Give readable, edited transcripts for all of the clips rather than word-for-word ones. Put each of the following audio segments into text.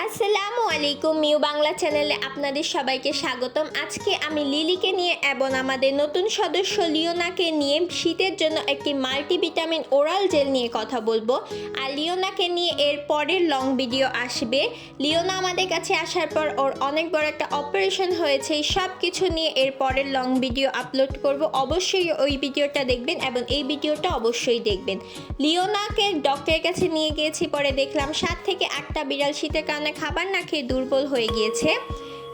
আসসালামু আলাইকুম মিউ বাংলা চ্যানেলে আপনাদের সবাইকে স্বাগতম। আজকে আমি লিলিকে নিয়ে এবং আমাদের নতুন সদস্য লিওনাকে নিয়ে শীতের জন্য একটি মাল্টিভিটামিন ওরাল জেল নিয়ে কথা বলবো। আর লিওনাকে নিয়ে এর পরের লং ভিডিও আসবে। লিওনা আমাদের কাছে আসার পর ওর অনেক বড় একটা অপারেশন হয়েছে, এই সব কিছু নিয়ে এর পরের লং ভিডিও আপলোড করব। অবশ্যই ওই ভিডিওটা দেখবেন এবং এই ভিডিওটা অবশ্যই দেখবেন। লিওনাকে ডক্টরের কাছে নিয়ে গিয়েছি, পরে দেখলাম 7 থেকে 8টা বিড়াল শীতের কারণে খাবার না খেয়ে দুর্বল হয়ে গিয়েছে।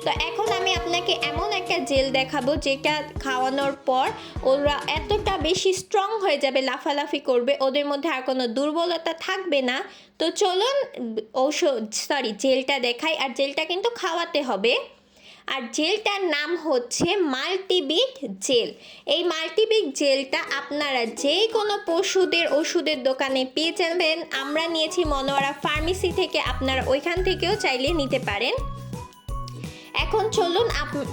তো এখন আমি আপনাকে এমন একটা জেল দেখাবো যেটা খাওয়ানোর পর ওরা এতটা বেশি স্ট্রং হয়ে যাবে, লাফালাফি করবে, ওদের মধ্যে আর কোনো দুর্বলতা থাকবে না। তো চলুন জেলটা দেখাই। আর জেলটা কিন্তু খাওয়াতে হবে। আর জেলটার নাম হচ্ছে মাল্টিবিট জেল। এই মাল্টিবিট জেলটা আপনারা যে কোনো পশুদের ওষুধের দোকানে পেয়ে যাবেন। আমরা নিয়েছি মনোয়ারা ফার্মেসি থেকে, আপনারা ওইখান থেকেও চাইলে নিতে পারেন। এখন চলুন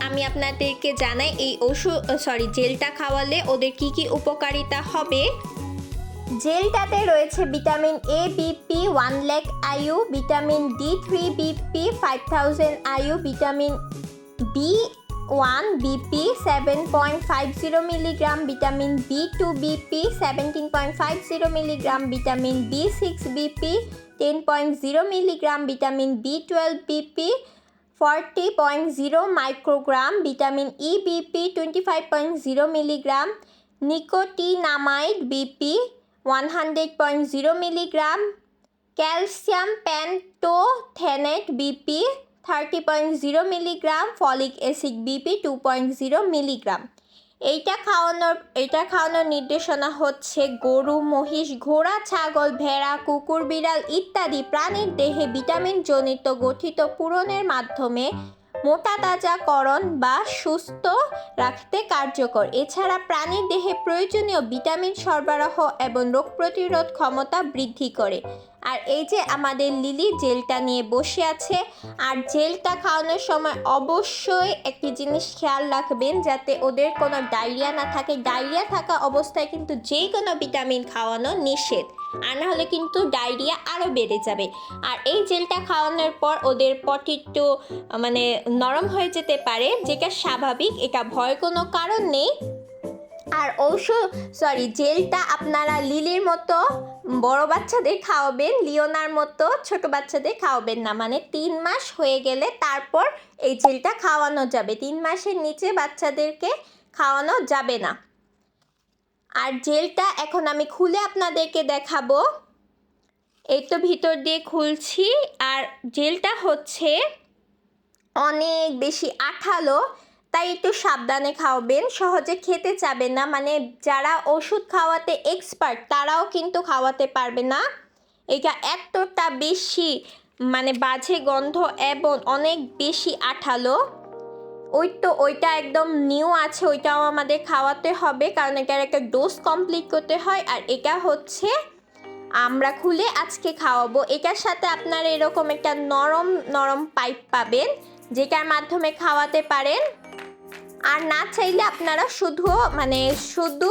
আমি আপনাদেরকে জানাই এই জেলটা খাওয়ালে ওদের কি কি উপকারিতা হবে। জেলটাতে রয়েছে ভিটামিন এ বিপি 1 লাখ আয়ু, vitamin D3 BP 5000 IU, vitamin B1 BP 7.50 milligram, vitamin B2 BP 17.50 milligram, vitamin B6 BP 10.0 milligram, vitamin B12 BP 40.0 microgram, vitamin E BP 25.0 milligram, nicotinamide BP 100.0 milligram, calcium pantothenate BP 30.0 milligram, folic acid BP 2.0 milligram. এইটা খাওয়ানোর নির্দেশনা হচ্ছে গরু, মহিষ, ঘোড়া, ছাগল, ভেড়া, কুকুর, বিড়াল ইত্যাদি প্রাণীর দেহে ভিটামিন জনিত গঠিত পূরণের মাধ্যমে মোটা তাজাকরণ বা সুস্থ রাখতে কার্যকর। এছাড়া প্রাণীর দেহে প্রয়োজনীয় ভিটামিন সরবরাহ এবং রোগ প্রতিরোধ ক্ষমতা বৃদ্ধি করে। আর এই যে আমাদের লিলি জেলটা নিয়ে বসে আছে। আর জেলটা খাওয়ানোর সময় অবশ্যই একটি জিনিস খেয়াল রাখবেন, যাতে ওদের কোনো ডায়রিয়া না থাকে। ডায়রিয়া থাকা অবস্থায় কিন্তু যে কোনো ভিটামিন খাওয়ানো নিষেধ, আর না হলে কিন্তু ডায়রিয়া আরও বেড়ে যাবে। আর এই জেলটা খাওয়ানোর পর ওদের পটি একটু নরম হয়ে যেতে পারে, যেটা স্বাভাবিক, এটা ভয়ের কোনো কারণ নেই। আর জেলটা আপনারা লিলির মতো বড় বাচ্চাদের খাওয়াবেন, লিওনার মতো ছোট বাচ্চাদের খাওয়াবেন না। 3 মাস হয়ে গেলে তারপর এই জেলটা খাওয়ানো যাবে, 3 মাসের নিচে বাচ্চাদেরকে খাওয়ানো যাবে না। আর জেলটা এখন আমি খুলে আপনাদেরকে দেখাবো। এই তো ভিতর দিয়ে খুলছি। আর জেলটা হচ্ছে অনেক বেশি আঠালো, তাই একটু সাবধানে খাওয়াবেন, সহজে খেতে চাবেন না। যারা ওষুধ খাওয়াতে এক্সপার্ট তারাও কিন্তু খাওয়াতে পারবে না। এটা এতটা বেশি বাজে গন্ধ এবং অনেক বেশি আঠালো। ওইটা একদম নিউ আছে, ওইটাও আমাদের খাওয়াতে হবে, কারণ এটার একটা ডোজ কমপ্লিট করতে হয়। আর এটা হচ্ছে আমরা খুলে আজকে খাওয়াবো। এটার সাথে আপনারা এরকম একটা নরম নরম পাইপ পাবেন, যেটার মাধ্যমে খাওয়াতে পারেন। আর না চাইলে আপনারা শুধু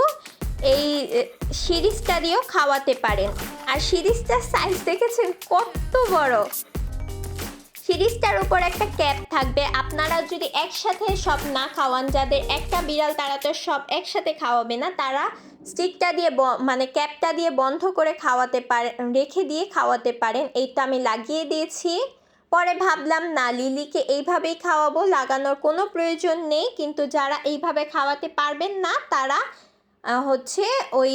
এই সিরিজটা দিয়েও খাওয়াতে পারেন। আর সিরিজটার সাইজ দেখেছেন কত বড়। সিরিজটার উপর একটা ক্যাপ থাকবে। আপনারা যদি একসাথে সব না খাওয়ান, যাদের একটা বিড়াল তারা তো সব একসাথে খাওয়াবে না, তারা স্টিকটা দিয়ে ক্যাপটা দিয়ে বন্ধ করে খাওয়াতে পারেন, রেখে দিয়ে খাওয়াতে পারেন। এইটা আমি লাগিয়ে দিয়েছি। পরে ভাবলাম না, লিলিকে এইভাবেই খাওয়াবো, লাগানোর কোনো প্রয়োজন নেই। কিন্তু যারা এইভাবে খাওয়াতে পারবেন না তারা ওই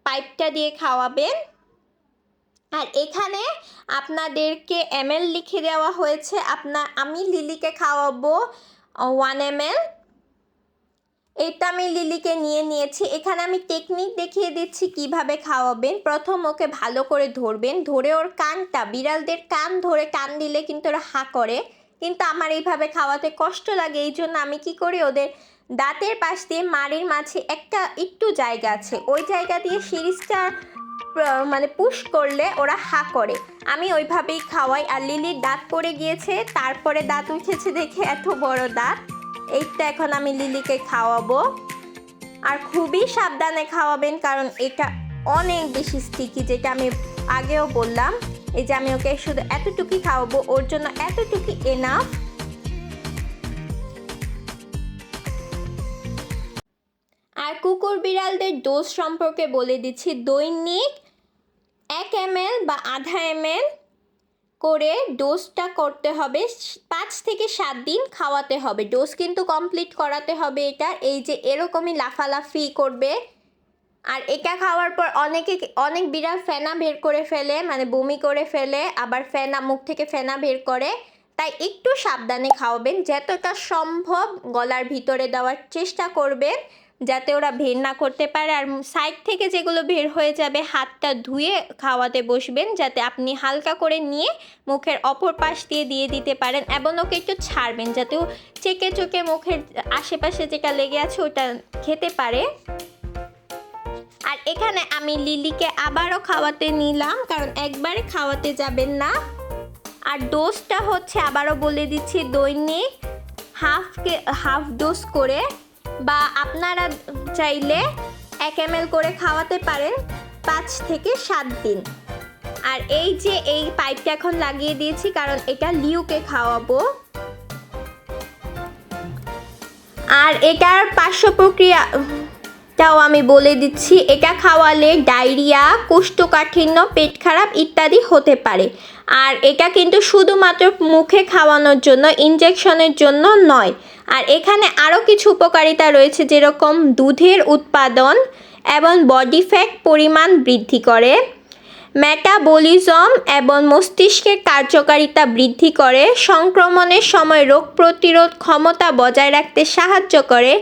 পাইপটা দিয়ে খাওয়াবেন। আর এখানে আপনাদেরকে ml লিখে দেওয়া হয়েছে। আমি লিলিকে খাওয়াবো 1 ml। এটা আমি লিলিকে নিয়েছি। এখানে আমি টেকনিক দেখিয়ে দিচ্ছি কিভাবে খাওয়াবেন। প্রথম ওকে ভালো করে ধরবেন, ধরে ওর কানটা, বিড়ালদের কান ধরে টান দিলে কিন্তু ওরা হা করে, কিন্তু আমার এইভাবে খাওয়াতে কষ্ট লাগে। এই জন্য আমি কি করি, ওদের দাঁতের পাশ দিয়ে মাড়ির মাঝে একটু জায়গা আছে, ওই জায়গা দিয়ে সিরিজটা পুশ করলে ওরা হা করে। আমি ওইভাবেই খাওয়াই। আর লিলির দাঁত পড়ে গিয়েছে, তারপরে দাঁত উঠেছে দেখে এত বড় দাঁত। এইটা এখন আমি লিলিকে খাওয়াবো। আর খুবই সাবধানে খাওয়াবেন, কারণ এটা অনেক বেশি স্টিকি, যেটা আমি আগেও বললাম। এই যে আমি ওকে শুধু এতটুকুই খাওয়াবো, ওর জন্য এতটুকুই এনাফ। আর কুকুর বিড়ালদের ডোজ সম্পর্কে বলে দিচ্ছি, দৈনিক 1 ml বা আধা ml করে ডোজটা করতে হবে, 5 থেকে 7 দিন খাওয়াতে হবে। ডোজ কিন্তু কমপ্লিট করাতে হবে এটা। এই যে এরকমই লাফালাফি করবে। আর এটা খাওয়ার পর অনেক বিড়াল ফেনা বের করে ফেলে, মানে বমি করে ফেলে, আবার মুখ থেকে ফেনা বের করে। তাই একটু সাবধানে খাওয়াবেন, যতটা সম্ভব গলার ভিতরে দেওয়ার চেষ্টা করবেন যাতে ওরা বের না করতে পারে। আর সাইড থেকে যেগুলো বের হয়ে যাবে হাতটা ধুয়ে খাওয়াতে বসবেন, যাতে আপনি হালকা করে নিয়ে মুখের অপর পাশ দিয়ে দিতে পারেন, এবং ওকে একটু ছাড়বেন যাতে ও চেকে চোখে মুখের আশেপাশে যেটা লেগে আছে ওটা খেতে পারে। আর এখানে আমি লিলিকে আবারও খাওয়াতে নিলাম, কারণ একবারে খাওয়াতে যাবেন না। আর ডোজটা হচ্ছে আবারও বলে দিচ্ছি, দৈনিক হাফ ডোজ করে, বা আপনারা চাইলে 1 ml করে খাওয়াতে পারেন 5 থেকে 7 দিন। আর এই যে এই পাইপটা এখন লাগিয়ে দিয়েছি, কারণ এটা লিউকে খাওয়াবো। আর এটার পার্শ্ব প্রক্রিয়াটাও আমি বলে দিচ্ছি, এটা খাওয়ালে ডায়রিয়া, কোষ্ঠকাঠিন্য, পেট খারাপ ইত্যাদি হতে পারে। আর এটা কিন্তু শুধুমাত্র মুখে খাওয়ানোর জন্য, ইনজেকশনের জন্য নয়। আর এখানে আরও কিছু উপকারিতা রয়েছে, যেরকম দুধের উৎপাদন এবং বডি ফ্যাট পরিমাণ বৃদ্ধি করে, মেটাবলিজম এবং মস্তিষ্কের কার্যকারিতা বৃদ্ধি করে, সংক্রমণের সময় রোগ প্রতিরোধ ক্ষমতা বজায় রাখতে সাহায্য করে,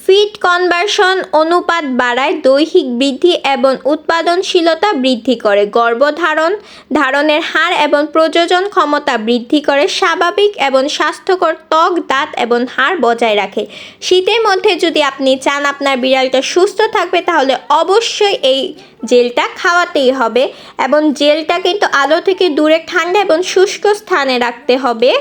ফিট কনভার্সন অনুপাত বাড়ায়, দৈহিক বৃদ্ধি এবং উৎপাদনশীলতা বৃদ্ধি করে, ধারণের হার এবং প্রজনন ক্ষমতা বৃদ্ধি করে, স্বাভাবিক এবং স্বাস্থ্যকর ত্বক, দাঁত এবং হাড় বজায় রাখে। শীতের মধ্যে যদি আপনি চান আপনার বিড়ালটা সুস্থ থাকবে, তাহলে অবশ্যই এই জেলটা খাওয়াতেই হবে, এবং জেলটা কিন্তু আলো থেকে দূরে ঠান্ডা এবং শুষ্ক স্থানে রাখতে হবে।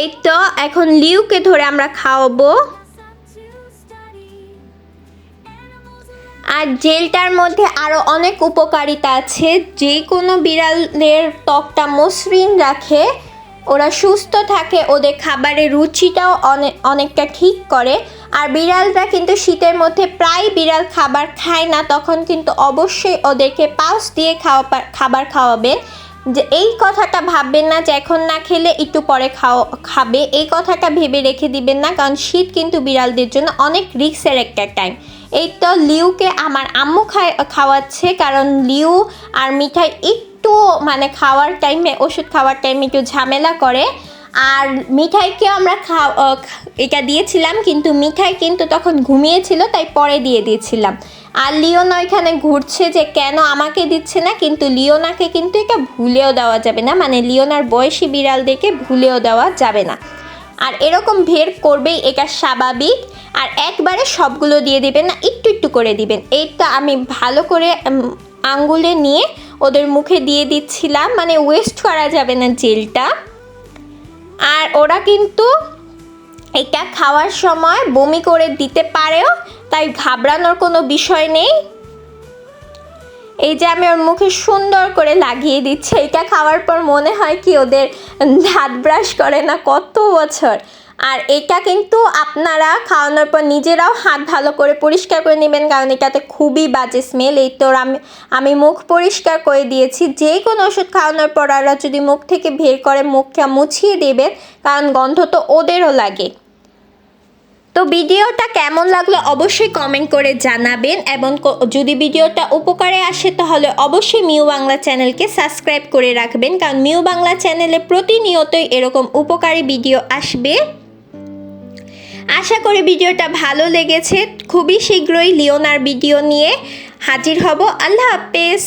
এই তো এখন লিউকে ধরে আমরা খাওয়াবো। আর জেলটার মধ্যে আরও অনেক উপকারিতা আছে, যে কোনো বিড়ালের ত্বকটা মসৃণ রাখে, ওরা সুস্থ থাকে, ওদের খাবারের রুচিটাও অনেকটা ঠিক করে। আর বিড়ালরা কিন্তু শীতের মধ্যে প্রায় বিড়াল খাবার খায় না, তখন কিন্তু অবশ্যই ওদেরকে পাউচ দিয়ে খাবার খাওয়াবেন। যে এই কথাটা ভাববেন না যে এখন না খেলে একটু পরে খাবে, এই কথাটা ভেবে রেখে দিবেন না, কারণ শীত কিন্তু বিড়ালদের জন্য অনেক রিস্কের একটা টাইম। এই তো লিউকে আমার আম্মু খাওয়াচ্ছে, কারণ লিউ আর মিঠাই একটু মানে ওষুধ খাওয়ার টাইমে একটু ঝামেলা করে। আর মিঠাইকেও আমরা এটা দিয়েছিলাম, কিন্তু মিঠাই কিন্তু তখন ঘুমিয়েছিল, তাই পরে দিয়ে দিয়েছিলাম। আর লিওনা এখানে ঘুরছে যে কেন আমাকে দিচ্ছে না, কিন্তু লিওনাকে কিন্তু এটা ভুলেও দেওয়া যাবে না, মানে লিওনার বয়সী বিড়ালদেরকে ভুলেও দেওয়া যাবে না। আর এরকম ভের করবেই, এটা স্বাভাবিক। আর একবারে সবগুলো দিয়ে দিবেন না, একটু একটু করে দিবেন। এইটা আমি ভালো করে আঙ্গুলে নিয়ে ওদের মুখে দিয়ে দিচ্ছিলাম, মানে ওয়েস্ট করা যাবে না জেলটা। আর ওরা কিন্তু এটা খাওয়ার সময় বমি করে দিতে পারেও, তাই ঘাবড়ানোর কোনো বিষয় নেই। এই যে আমি ওর মুখে সুন্দর করে লাগিয়ে দিচ্ছি, এটা খাওয়ার পর মনে হয় কি ওদের দাঁত ব্রাশ করে না কত বছর। আর এটা কিন্তু আপনারা খাওয়ানোর পর নিজেরাও হাত ভালো করে পরিষ্কার করে নেবেন, কারণ এটাতে খুবই বাজে স্মেল। এই তো আমি মুখ পরিষ্কার করে দিয়েছি। যে কোনো ওষুধ খাওয়ানোর পর ওরা যদি মুখ থেকে বের করে মুখটা মুছিয়ে দেবেন, কারণ গন্ধ তো ওদেরও লাগে। তো ভিডিওটা কেমন লাগলো অবশ্যই কমেন্ট করে জানাবেন, এবং যদি ভিডিওটা উপকারে আসে তাহলে অবশ্যই মিউ বাংলা চ্যানেলকে সাবস্ক্রাইব করে রাখবেন, কারণ মিউ বাংলা চ্যানেলে প্রতিনিয়তই এরকম উপকারী ভিডিও আসবে। আশা করি ভিডিওটা ভালো লেগেছে। খুবই শীঘ্রই লিওনার ভিডিও নিয়ে হাজির হব। আল্লাহ হাফেজ।